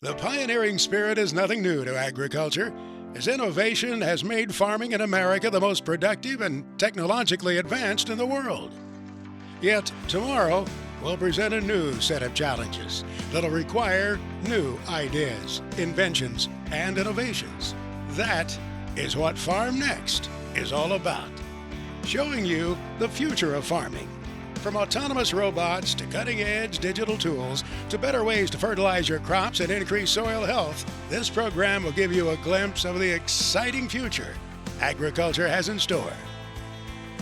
The pioneering spirit is nothing new to agriculture, as innovation has made farming in America the most productive and technologically advanced in the world. Yet, tomorrow will present a new set of challenges that'll require new ideas, inventions, and innovations. That is what Farm Next is all about, showing you the future of farming. From autonomous robots to cutting-edge digital tools to better ways to fertilize your crops and increase soil health, this program will give you a glimpse of the exciting future agriculture has in store.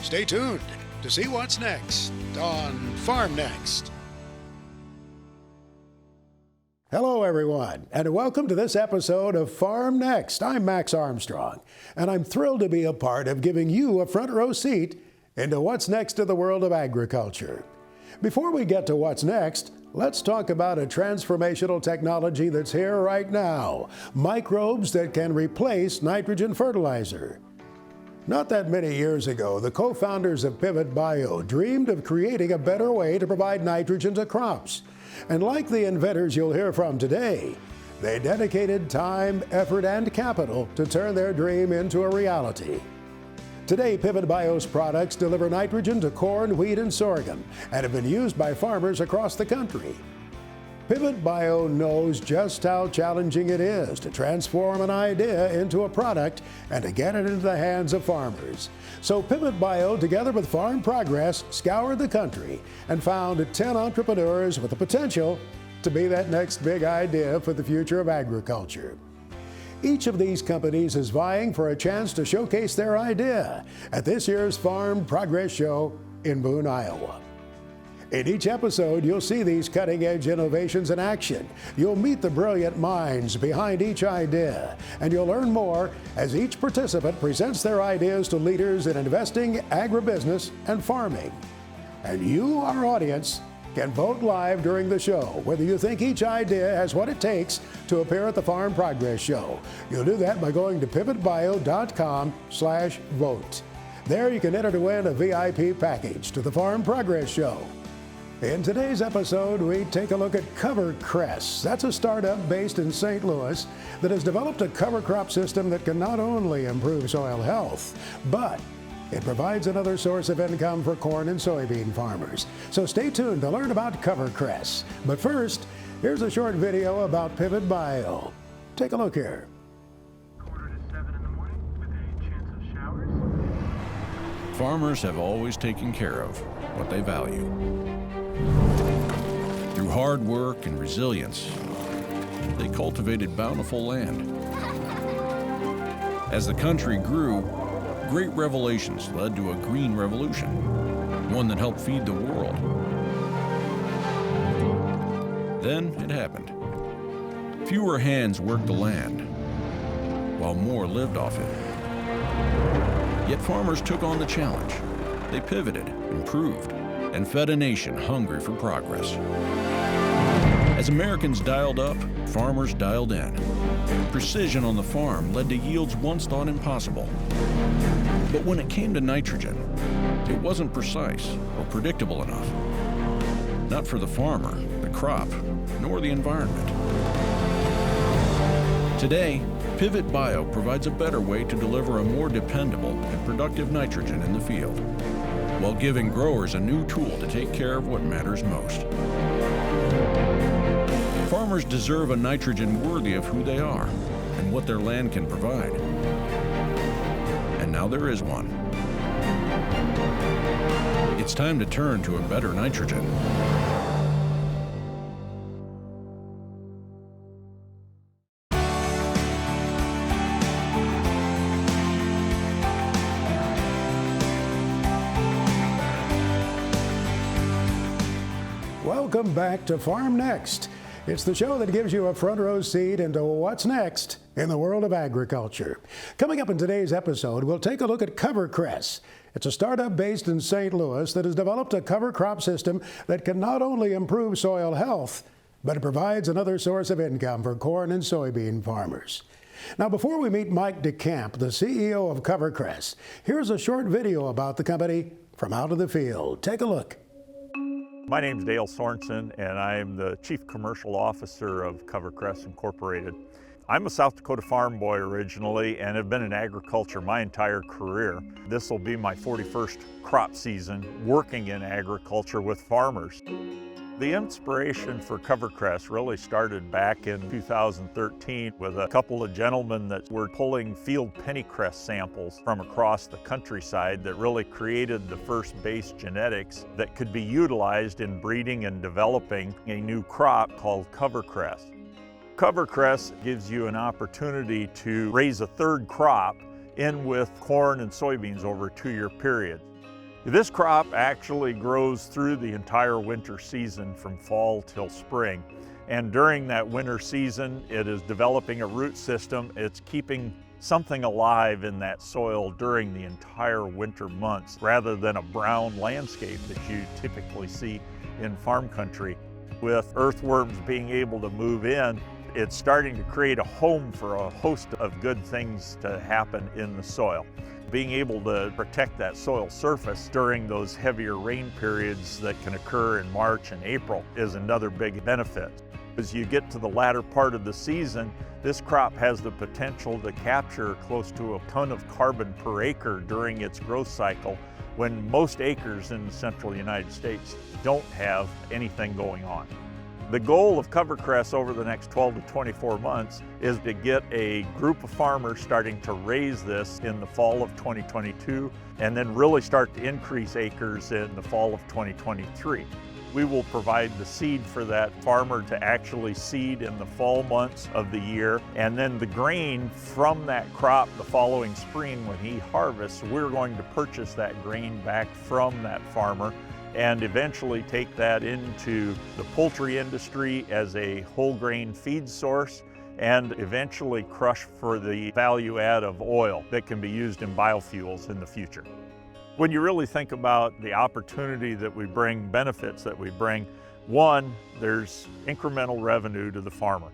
Stay tuned to see what's next on Farm Next. Hello, everyone, and welcome to this episode of Farm Next. I'm Max Armstrong, and I'm thrilled to be a part of giving you a front row seat into what's next in the world of agriculture. Before we get to what's next, let's talk about a transformational technology that's here right now, microbes that can replace nitrogen fertilizer. Not that many years ago, the co-founders of Pivot Bio dreamed of creating a better way to provide nitrogen to crops. And like the inventors you'll hear from today, they dedicated time, effort, and capital to turn their dream into a reality. Today, Pivot Bio's products deliver nitrogen to corn, wheat, and sorghum and have been used by farmers across the country. Pivot Bio knows just how challenging it is to transform an idea into a product and to get it into the hands of farmers. So Pivot Bio, together with Farm Progress, scoured the country and found 10 entrepreneurs with the potential to be that next big idea for the future of agriculture. Each of these companies is vying for a chance to showcase their idea at this year's Farm Progress Show in Boone, Iowa. In each episode, you'll see these cutting-edge innovations in action. You'll meet the brilliant minds behind each idea, and you'll learn more as each participant presents their ideas to leaders in investing, agribusiness, and farming. And you, our audience, can vote live during the show whether you think each idea has what it takes to appear at the Farm Progress Show. You'll do that by going to pivotbio.com/vote. There you can enter to win a VIP package to the Farm Progress Show. In today's episode, we take a look at CoverCress. That's a startup based in St. Louis that has developed a cover crop system that can not only improve soil health, but it provides another source of income for corn and soybean farmers. So stay tuned to learn about CoverCress. But first, here's a short video about Pivot Bio. Take a look here. 6:45 in the morning with a chance of showers. Farmers have always taken care of what they value. Through hard work and resilience, they cultivated bountiful land. As the country grew, great revelations led to a green revolution, one that helped feed the world. Then it happened. Fewer hands worked the land, while more lived off it. Yet farmers took on the challenge. They pivoted, improved, and fed a nation hungry for progress. As Americans dialed up, farmers dialed in. Precision on the farm led to yields once thought impossible. But when it came to nitrogen, it wasn't precise or predictable enough. Not for the farmer, the crop, nor the environment. Today, Pivot Bio provides a better way to deliver a more dependable and productive nitrogen in the field, while giving growers a new tool to take care of what matters most. Farmers deserve a nitrogen worthy of who they are and what their land can provide. And now there is one. It's time to turn to a better nitrogen. Welcome back to Farm Next. It's the show that gives you a front row seat into what's next in the world of agriculture. Coming up in today's episode, we'll take a look at CoverCress. It's a startup based in St. Louis that has developed a cover crop system that can not only improve soil health, but it provides another source of income for corn and soybean farmers. Now, before we meet Mike DeCamp, the CEO of CoverCress, here's a short video about the company from out of the field. Take a look. My name's Dale Sorensen, and I'm the Chief Commercial Officer of CoverCress Incorporated. I'm a South Dakota farm boy originally and have been in agriculture my entire career. This will be my 41st crop season working in agriculture with farmers. The inspiration for CoverCress really started back in 2013 with a couple of gentlemen that were pulling field pennycress samples from across the countryside that really created the first base genetics that could be utilized in breeding and developing a new crop called CoverCress. CoverCress gives you an opportunity to raise a third crop in with corn and soybeans over a 2-year period. This crop actually grows through the entire winter season from fall till spring. And during that winter season, it is developing a root system. It's keeping something alive in that soil during the entire winter months, rather than a brown landscape that you typically see in farm country. With earthworms being able to move in, it's starting to create a home for a host of good things to happen in the soil. Being able to protect that soil surface during those heavier rain periods that can occur in March and April is another big benefit. As you get to the latter part of the season, this crop has the potential to capture close to a ton of carbon per acre during its growth cycle, when most acres in the central United States don't have anything going on. The goal of CoverCress over the next 12 to 24 months is to get a group of farmers starting to raise this in the fall of 2022, and then really start to increase acres in the fall of 2023. We will provide the seed for that farmer to actually seed in the fall months of the year, and then the grain from that crop the following spring when he harvests, we're going to purchase that grain back from that farmer and eventually take that into the poultry industry as a whole grain feed source, and eventually crush for the value add of oil that can be used in biofuels in the future. When you really think about the opportunity that we bring, benefits that we bring, one, there's incremental revenue to the farmer.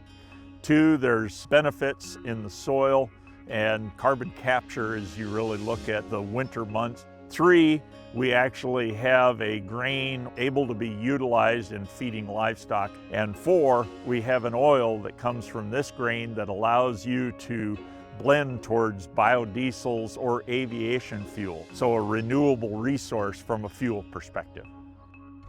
Two, there's benefits in the soil and carbon capture as you really look at the winter months. Three, we actually have a grain able to be utilized in feeding livestock. And four, we have an oil that comes from this grain that allows you to blend towards biodiesels or aviation fuel, so a renewable resource from a fuel perspective.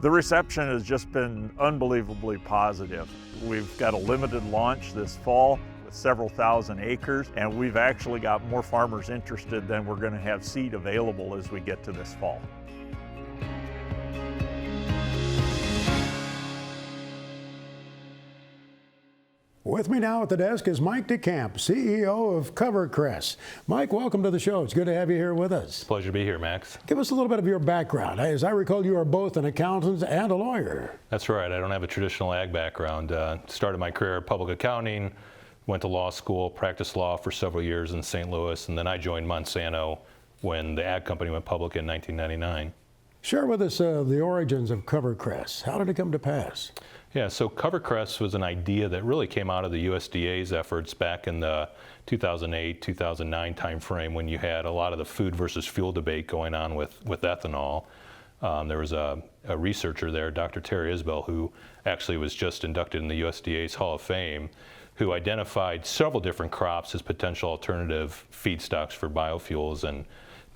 The reception has just been unbelievably positive. We've got a limited launch this fall with several thousand acres, and we've actually got more farmers interested than we're going to have seed available as we get to this fall. With me now at the desk is Mike DeCamp, CEO of CoverCress. Mike, welcome to the show. It's good to have you here with us. Pleasure to be here, Max. Give us a little bit of your background. As I recall, you are both an accountant and a lawyer. That's right. I don't have a traditional ag background. Started my career in public accounting, went to law school, practiced law for several years in St. Louis, and then I joined Monsanto when the ag company went public in 1999. Share with us the origins of CoverCress. How did it come to pass? Yeah, so CoverCress was an idea that really came out of the USDA's efforts back in the 2008-2009 timeframe, when you had a lot of the food versus fuel debate going on with ethanol. There was a researcher there, Dr. Terry Isbell, who actually was just inducted in the USDA's Hall of Fame, who identified several different crops as potential alternative feedstocks for biofuels, and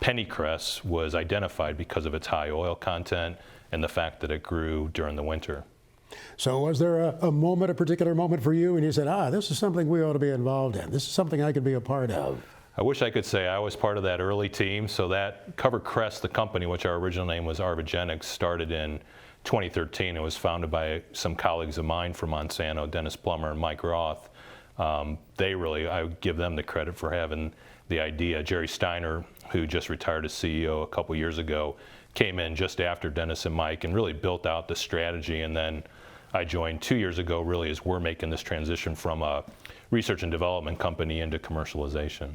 pennycress was identified because of its high oil content and the fact that it grew during the winter. So was there a particular moment for you, and you said, this is something we ought to be involved in. This is something I could be a part of? I wish I could say I was part of that early team. So that CoverCress, the company, which our original name was Arvigenics, started in 2013. It was founded by some colleagues of mine from Monsanto, Dennis Plummer and Mike Roth. I would give them the credit for having the idea. Jerry Steiner, who just retired as CEO a couple years ago, came in just after Dennis and Mike and really built out the strategy. And then I joined 2 years ago, really, as we're making this transition from a research and development company into commercialization.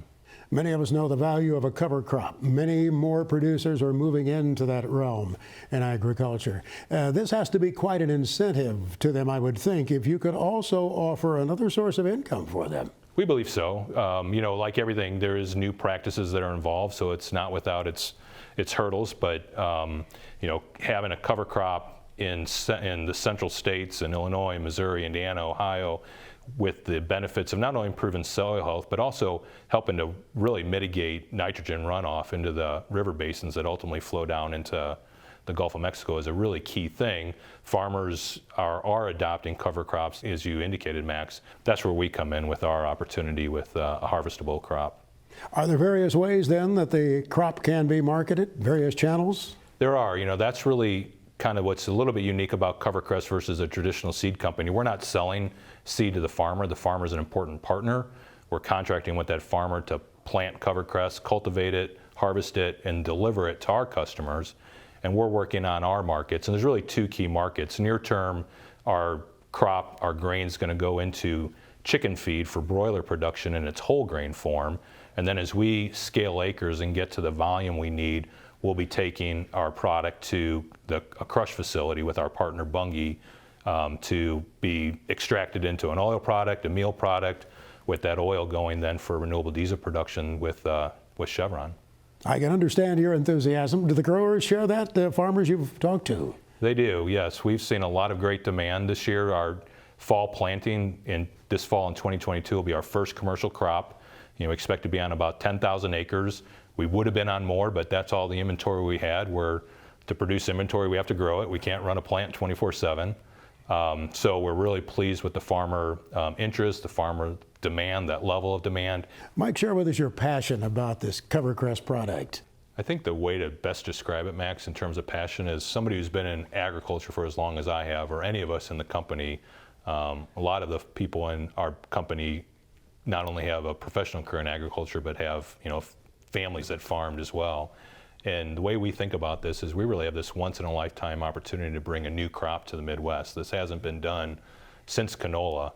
Many of us know the value of a cover crop. Many more producers are moving into that realm in agriculture. This has to be quite an incentive to them, I would think, if you could also offer another source of income for them. We believe so. Like everything, there is new practices that are involved, so it's not without its hurdles. But having a cover crop in the central states in Illinois, Missouri, Indiana, Ohio, with the benefits of not only improving soil health, but also helping to really mitigate nitrogen runoff into the river basins that ultimately flow down into the Gulf of Mexico is a really key thing. Farmers are adopting cover crops, as you indicated, Max. That's where we come in with our opportunity with a harvestable crop. Are there various ways then that the crop can be marketed, various channels? There are. That's really kind of what's a little bit unique about CoverCress versus a traditional seed company. We're not selling seed to the farmer. The farmer is an important partner. We're contracting with that farmer to plant CoverCress, cultivate it, harvest it, and deliver it to our customers. And we're working on our markets. And there's really two key markets. Near term, our grain is going to go into chicken feed for broiler production in its whole grain form. And then as we scale acres and get to the volume we need, we'll be taking our product to a crush facility with our partner Bunge to be extracted into an oil product, a meal product, with that oil going then for renewable diesel production with Chevron. I can understand your enthusiasm. Do the growers share that, the farmers you've talked to? They do, yes. We've seen a lot of great demand this year. Our fall planting this fall in 2022 will be our first commercial crop. Expect to be on about 10,000 acres. We would have been on more, but that's all the inventory we had. To produce inventory, we have to grow it. We can't run a plant 24/7. So we're really pleased with the farmer interest, the farmer demand, that level of demand. Mike, share with us your passion about this CoverCress product. I think the way to best describe it, Max, in terms of passion is somebody who's been in agriculture for as long as I have, or any of us in the company. A lot of the people in our company not only have a professional career in agriculture, but have families that farmed as well. And the way we think about this is we really have this once-in-a-lifetime opportunity to bring a new crop to the Midwest. This hasn't been done since canola.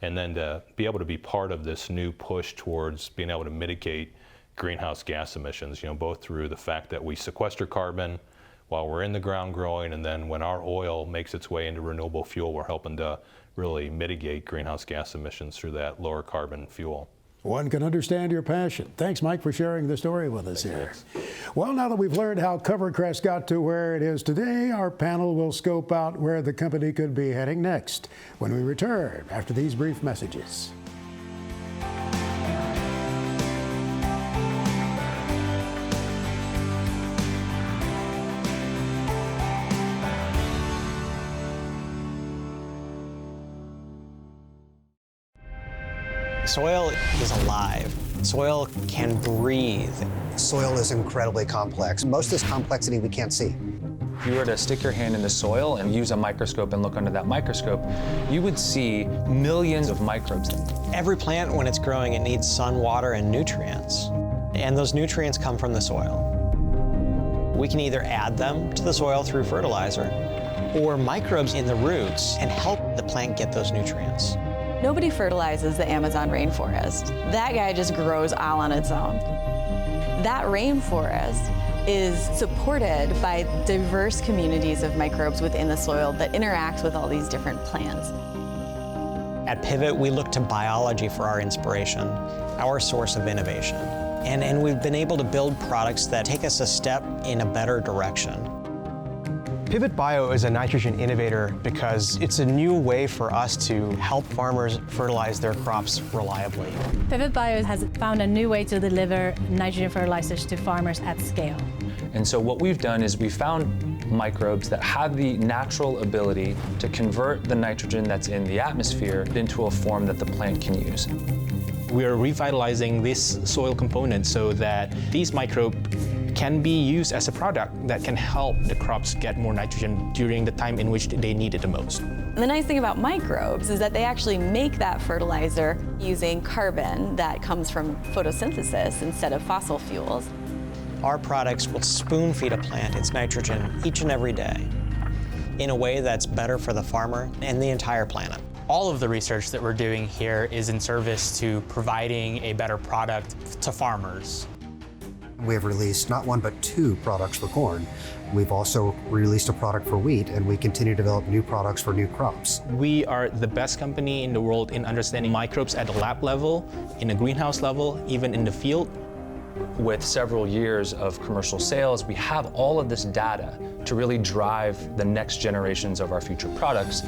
And then to be able to be part of this new push towards being able to mitigate greenhouse gas emissions, both through the fact that we sequester carbon while we're in the ground growing, and then when our oil makes its way into renewable fuel, we're helping to really mitigate greenhouse gas emissions through that lower carbon fuel. One can understand your passion. Thanks, Mike, for sharing the story with us here. Well, now that we've learned how CoverCress got to where it is today, our panel will scope out where the company could be heading next when we return after these brief messages. Soil is alive. Soil can breathe. Soil is incredibly complex. Most of this complexity we can't see. If you were to stick your hand in the soil and use a microscope and look under that microscope, you would see millions of microbes. Every plant, when it's growing, it needs sun, water, and nutrients. And those nutrients come from the soil. We can either add them to the soil through fertilizer, or microbes in the roots can help the plant get those nutrients. Nobody fertilizes the Amazon rainforest. That guy just grows all on its own. That rainforest is supported by diverse communities of microbes within the soil that interact with all these different plants. At Pivot, we look to biology for our inspiration, our source of innovation. And we've been able to build products that take us a step in a better direction. Pivot Bio is a nitrogen innovator because it's a new way for us to help farmers fertilize their crops reliably. Pivot Bio has found a new way to deliver nitrogen fertilizers to farmers at scale. And so what we've done is we found microbes that have the natural ability to convert the nitrogen that's in the atmosphere into a form that the plant can use. We are revitalizing this soil component so that these microbes can be used as a product that can help the crops get more nitrogen during the time in which they need it the most. The nice thing about microbes is that they actually make that fertilizer using carbon that comes from photosynthesis instead of fossil fuels. Our products will spoon feed a plant its nitrogen each and every day in a way that's better for the farmer and the entire planet. All of the research that we're doing here is in service to providing a better product to farmers. We have released not one but 2 products for corn. We've also released a product for wheat, and we continue to develop new products for new crops. We are the best company in the world in understanding microbes at the lab level, in a greenhouse level, even in the field. with several years of commercial sales, we have all of this data to really drive the next generations of our future products.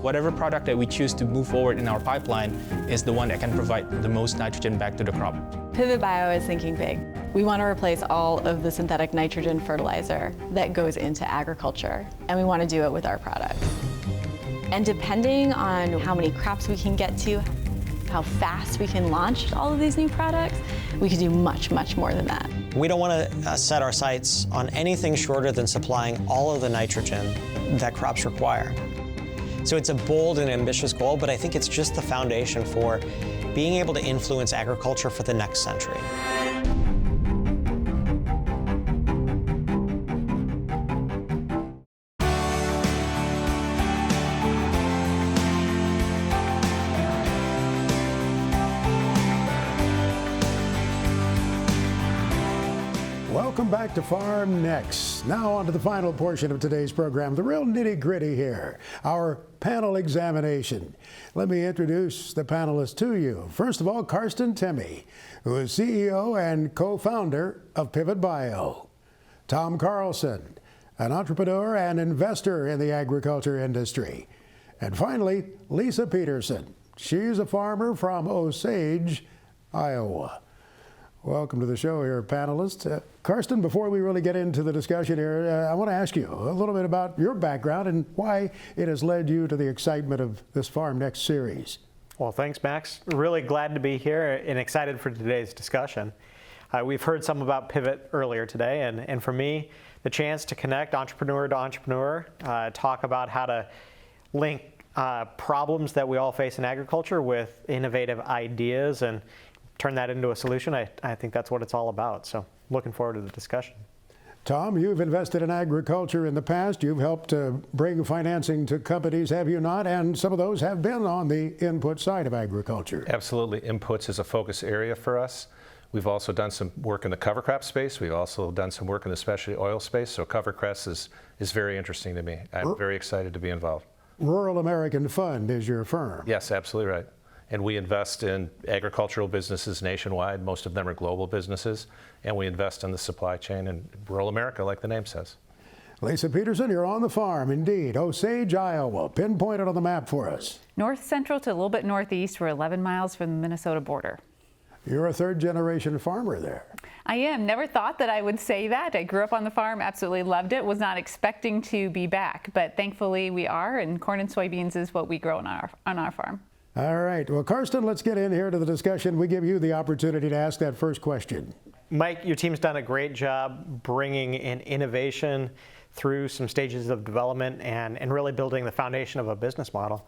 Whatever product that we choose to move forward in our pipeline is the one that can provide the most nitrogen back to the crop. Pivot Bio is thinking big. We want to replace all of the synthetic nitrogen fertilizer that goes into agriculture, and we want to do it with our products. And depending on how many crops we can get to, how fast we can launch all of these new products, we could do much, much more than that. We don't want to set our sights on anything shorter than supplying all of the nitrogen that crops require. So it's a bold and ambitious goal, but I think it's just the foundation for being able to influence agriculture for the next century. Welcome back to Farm Next. Now on to the final portion of today's program, the real nitty-gritty here, our panel examination. Let me introduce the panelists to you. First of all, Karlson Timme, who is CEO and co-founder of Pivot Bio. Tom Karlson, an entrepreneur and investor in the agriculture industry. And finally, Lisa Peterson. She's a farmer from Osage, Iowa. Welcome to the show here, panelists. Karlson, before we really get into the discussion here, I want to ask you a little bit about your background and why it has led you to the excitement of this Farm Next series. Well, thanks, Max. Really glad to be here and excited for today's discussion. We've heard some about Pivot earlier today, and for me, the chance to connect entrepreneur to entrepreneur, talk about how to link problems that we all face in agriculture with innovative ideas and turn that into a solution, I think that's what it's all about. So looking forward to the discussion. Tom, you've invested in agriculture in the past. You've helped bring financing to companies, have you not? And some of those have been on the input side of agriculture. Absolutely. Inputs is a focus area for us. We've also done some work in the cover crop space. We've also done some work in the specialty oil space. So CoverCress is very interesting to me. I'm very excited to be involved. Rural American Fund is your firm. Yes, absolutely right. And we invest in agricultural businesses nationwide. Most of them are global businesses. And we invest in the supply chain in rural America, like the name says. Lisa Peterson, you're on the farm, indeed. Osage, Iowa, pinpointed on the map for us. North central to a little bit northeast. We're 11 miles from the Minnesota border. You're a third-generation farmer there. I am. Never thought that I would say that. I grew up on the farm, absolutely loved it, was not expecting to be back. But thankfully we are, and corn and soybeans is what we grow on our farm. All right. Well, Karlson, let's get in here to the discussion. We give you the opportunity to ask that first question. Mike, your team's done a great job bringing in innovation through some stages of development and really building the foundation of a business model.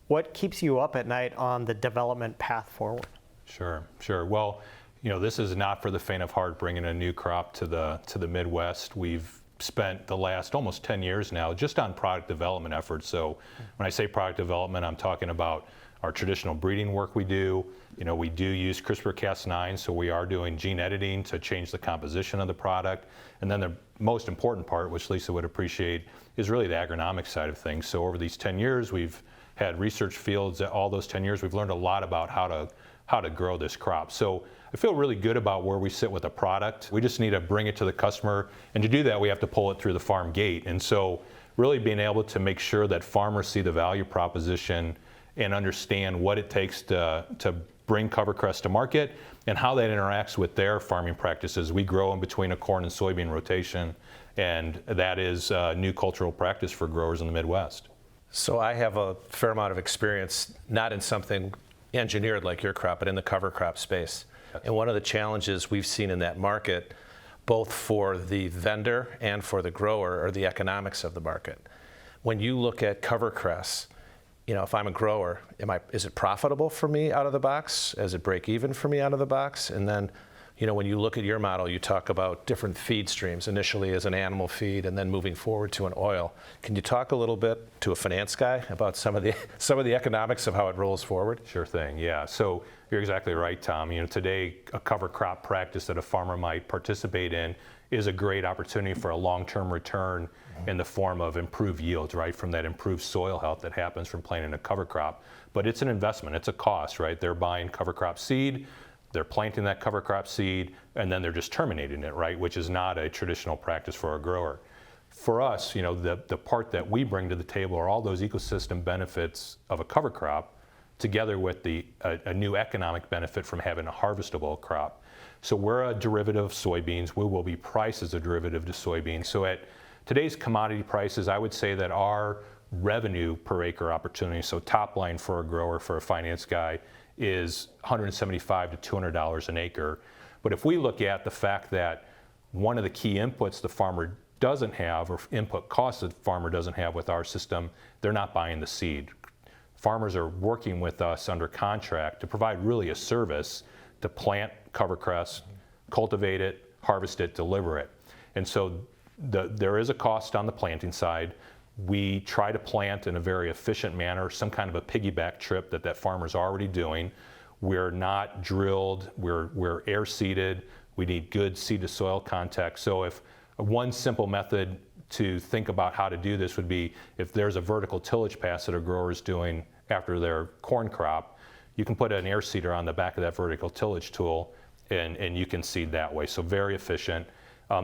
What keeps you up at night on the development path forward? Sure. Well, this is not for the faint of heart, bringing a new crop to the Midwest. We've spent the last almost 10 years now just on product development efforts. So when I say product development, I'm talking about our traditional breeding work we do. We do use CRISPR-Cas9, so we are doing gene editing to change the composition of the product. And then the most important part, which Lisa would appreciate, is really the agronomic side of things. So over these 10 years, we've had research fields. All those 10 years, we've learned a lot about how to grow this crop. So I feel really good about where we sit with the product. We just need to bring it to the customer, and to do that we have to pull it through the farm gate. And so really being able to make sure that farmers see the value proposition and understand what it takes to bring CoverCress to market and how that interacts with their farming practices. We grow in between a corn and soybean rotation, and that is a new cultural practice for growers in the Midwest. So I have a fair amount of experience, not in something engineered like your crop, but in the cover crop space. And one of the challenges we've seen in that market, both for the vendor and for the grower, are the economics of the market. When you look at CoverCress, if I'm a grower, is it profitable for me out of the box? Is it break even for me out of the box? And then, when you look at your model, you talk about different feed streams, initially as an animal feed and then moving forward to an oil. Can you talk a little bit to a finance guy about some of the economics of how it rolls forward? Sure thing, yeah. So you're exactly right, Tom. Today a cover crop practice that a farmer might participate in is a great opportunity for a long-term return in the form of improved yields, right, from that improved soil health that happens from planting a cover crop. But it's an investment, it's a cost, right? They're buying cover crop seed, they're planting that cover crop seed, and then they're just terminating it, right? Which is not a traditional practice for a grower. For us, the part that we bring to the table are all those ecosystem benefits of a cover crop, together with a new economic benefit from having a harvestable crop. So we're a derivative of soybeans. We will be priced as a derivative to soybeans. So at today's commodity prices, I would say that our revenue per acre opportunity, so top line for a grower, for a finance guy, is $175 to $200 an acre. But if we look at the fact that one of the key inputs the farmer doesn't have, or input costs the farmer doesn't have with our system, they're not buying the seed. Farmers are working with us under contract to provide really a service to plant CoverCress, cultivate it, harvest it, deliver it. And so there is a cost on the planting side. We try to plant in a very efficient manner, some kind of a piggyback trip that farmer's already doing. We're not drilled, we're air seeded. We need good seed to soil contact. So if one simple method to think about how to do this would be, if there's a vertical tillage pass that a grower is doing after their corn crop, you can put an air seeder on the back of that vertical tillage tool and you can seed that way. So very efficient.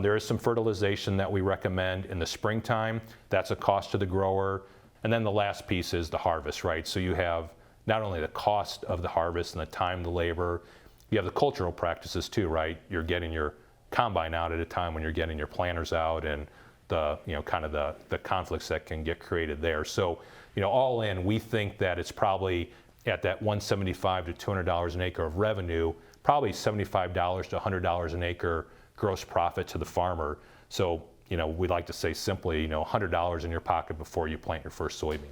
There is some fertilization that we recommend in the springtime. That's a cost to the grower. And then the last piece is the harvest, right? So you have not only the cost of the harvest and the time, the labor, you have the cultural practices too, right? You're getting your combine out at a time when you're getting your planters out, and the kind of the conflicts that can get created there. So all in, we think that it's probably at that $175 to $200 an acre of revenue, probably $75 to $100 an acre gross profit to the farmer. So we'd like to say simply, $100 in your pocket before you plant your first soybean.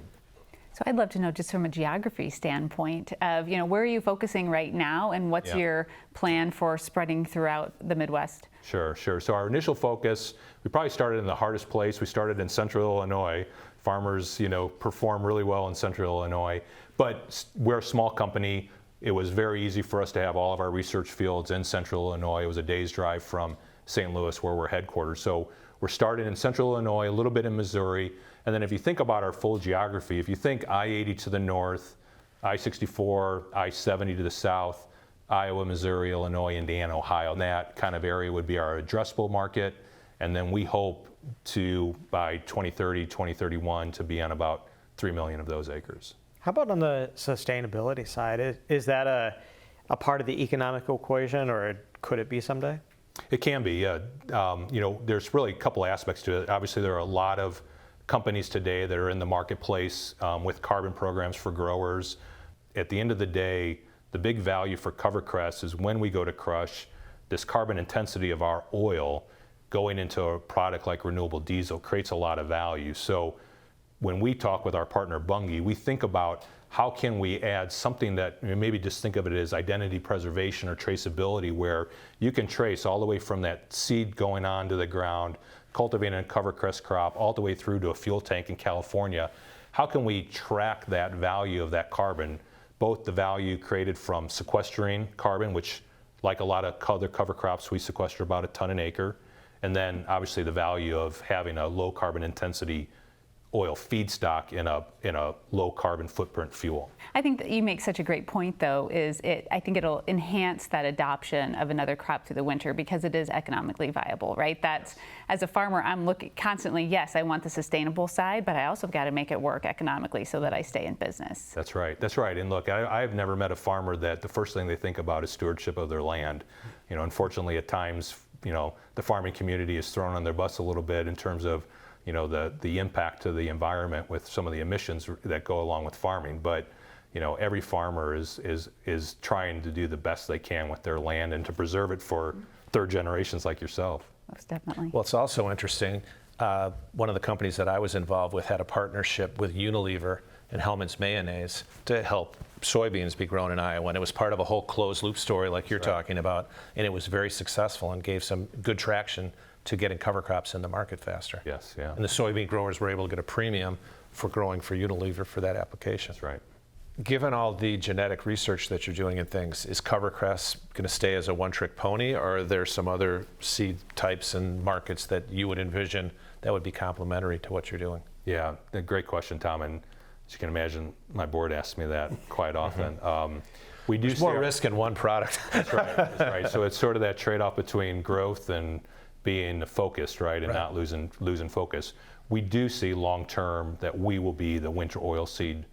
So I'd love to know, just from a geography standpoint, of where are you focusing right now, and what's your plan for spreading throughout the Midwest? Sure. So our initial focus, we probably started in the hardest place. We started in Central Illinois. Farmers, perform really well in Central Illinois, but we're a small company. It was very easy for us to have all of our research fields in Central Illinois. It was a day's drive from St. Louis, where we're headquartered. So we're starting in Central Illinois, a little bit in Missouri. And then if you think about our full geography, if you think I-80 to the north, I-64, I-70 to the south, Iowa, Missouri, Illinois, Indiana, Ohio, that kind of area would be our addressable market. And then we hope to, by 2030, 2031, to be on about 3 million of those acres. How about on the sustainability side? Is that a part of the economic equation, or could it be someday? It can be, yeah. There's really a couple aspects to it. Obviously, there are a lot of companies today that are in the marketplace with carbon programs for growers. At the end of the day, the big value for CoverCress is when we go to crush, this carbon intensity of our oil going into a product like renewable diesel creates a lot of value. So when we talk with our partner Bunge, we think about how can we add something that, maybe just think of it as identity preservation or traceability, where you can trace all the way from that seed going onto the ground, cultivating a CoverCress crop, all the way through to a fuel tank in California. How can we track that value of that carbon, both the value created from sequestering carbon, which like a lot of other cover crops, we sequester about a ton an acre, and then obviously the value of having a low carbon intensity oil feedstock in a low carbon footprint fuel. I think that you make such a great point, though, I think it'll enhance that adoption of another crop through the winter, because it is economically viable, right? That's, as a farmer, I'm looking constantly, yes, I want the sustainable side, but I also got to make it work economically so that I stay in business. That's right. And look, I've never met a farmer that the first thing they think about is stewardship of their land. Unfortunately, at times, the farming community is thrown on their bus a little bit in terms of the impact to the environment with some of the emissions that go along with farming. But every farmer is trying to do the best they can with their land and to preserve it for third generations like yourself. Most definitely. Well, it's also interesting. One of the companies that I was involved with had a partnership with Unilever and Hellmann's Mayonnaise to help soybeans be grown in Iowa. And it was part of a whole closed loop story like you're talking about. And it was very successful and gave some good traction to getting cover crops in the market faster. Yes, yeah. And the soybean growers were able to get a premium for growing for Unilever for that application. That's right. Given all the genetic research that you're doing and things, is CoverCress going to stay as a one-trick pony, or are there some other seed types and markets that you would envision that would be complementary to what you're doing? Yeah, a great question, Tom. And as you can imagine, my board asks me that quite often. We do There's more risk in one product. That's right. That's right. So it's sort of that trade-off between growth and being focused, right, and not losing focus. We do see long-term that we will be the winter oilseed,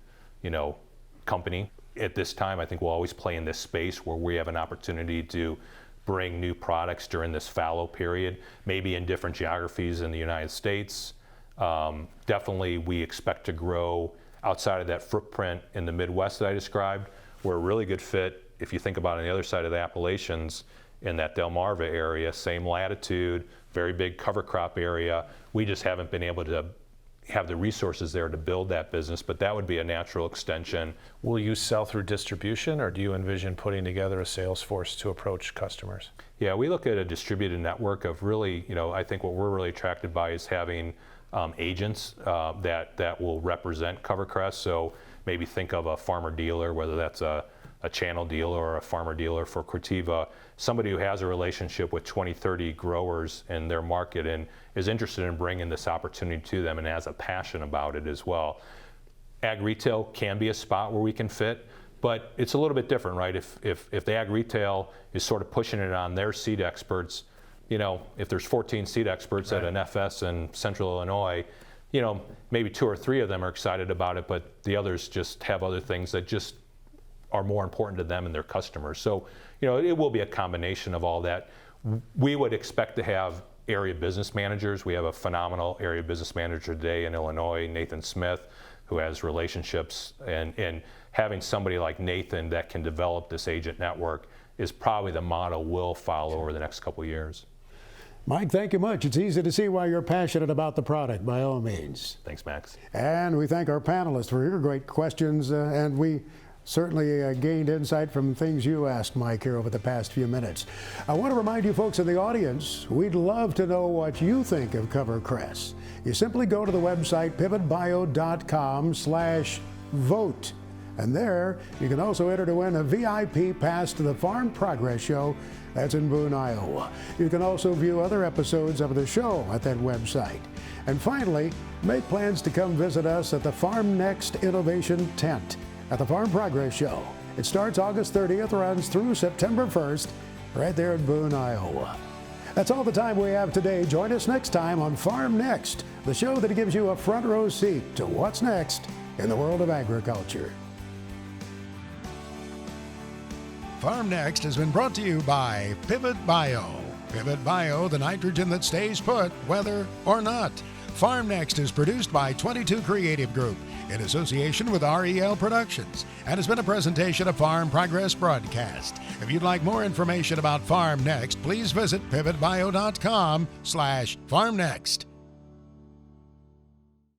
company. At this time, I think we'll always play in this space where we have an opportunity to bring new products during this fallow period, maybe in different geographies in the United States. Definitely, we expect to grow outside of that footprint in the Midwest that I described. We're a really good fit, if you think about it, on the other side of the Appalachians, in that Delmarva area, same latitude, very big cover crop area. We just haven't been able to have the resources there to build that business, but that would be a natural extension. Will you sell through distribution, or do you envision putting together a sales force to approach customers? Yeah, we look at a distributed network of really, I think what we're really attracted by is having agents that will represent CoverCress. So maybe think of a farmer dealer, whether that's a channel dealer or a farmer dealer for Corteva, somebody who has a relationship with 20, 30 growers in their market and is interested in bringing this opportunity to them and has a passion about it as well. Ag retail can be a spot where we can fit, but it's a little bit different, right? If the ag retail is sort of pushing it on their seed experts, if there's 14 seed experts at an FS in Central Illinois, maybe 2 or 3 of them are excited about it, but the others just have other things that just are more important to them and their customers. So, it will be a combination of all that. We would expect to have area business managers. We have a phenomenal area business manager today in Illinois, Nathan Smith, who has relationships, and having somebody like Nathan that can develop this agent network is probably the model we'll follow over the next couple of years. Mike, thank you much. It's easy to see why you're passionate about the product, by all means. Thanks, Max. And we thank our panelists for your great questions, and we certainly gained insight from things you asked, Mike, here over the past few minutes. I want to remind you folks in the audience, we'd love to know what you think of CoverCress. You simply go to the website pivotbio.com/vote. And there, you can also enter to win a VIP pass to the Farm Progress Show. That's in Boone, Iowa. You can also view other episodes of the show at that website. And finally, make plans to come visit us at the Farm Next Innovation Tent at the Farm Progress Show. It starts August 30th, runs through September 1st, right there in Boone, Iowa. That's all the time we have today. Join us next time on Farm Next, the show that gives you a front row seat to what's next in the world of agriculture. Farm Next has been brought to you by Pivot Bio. Pivot Bio, the nitrogen that stays put, whether or not. Farm Next is produced by 22 Creative Group in association with REL Productions and has been a presentation of Farm Progress Broadcast. If you'd like more information about Farm Next, please visit pivotbio.com/farmnext.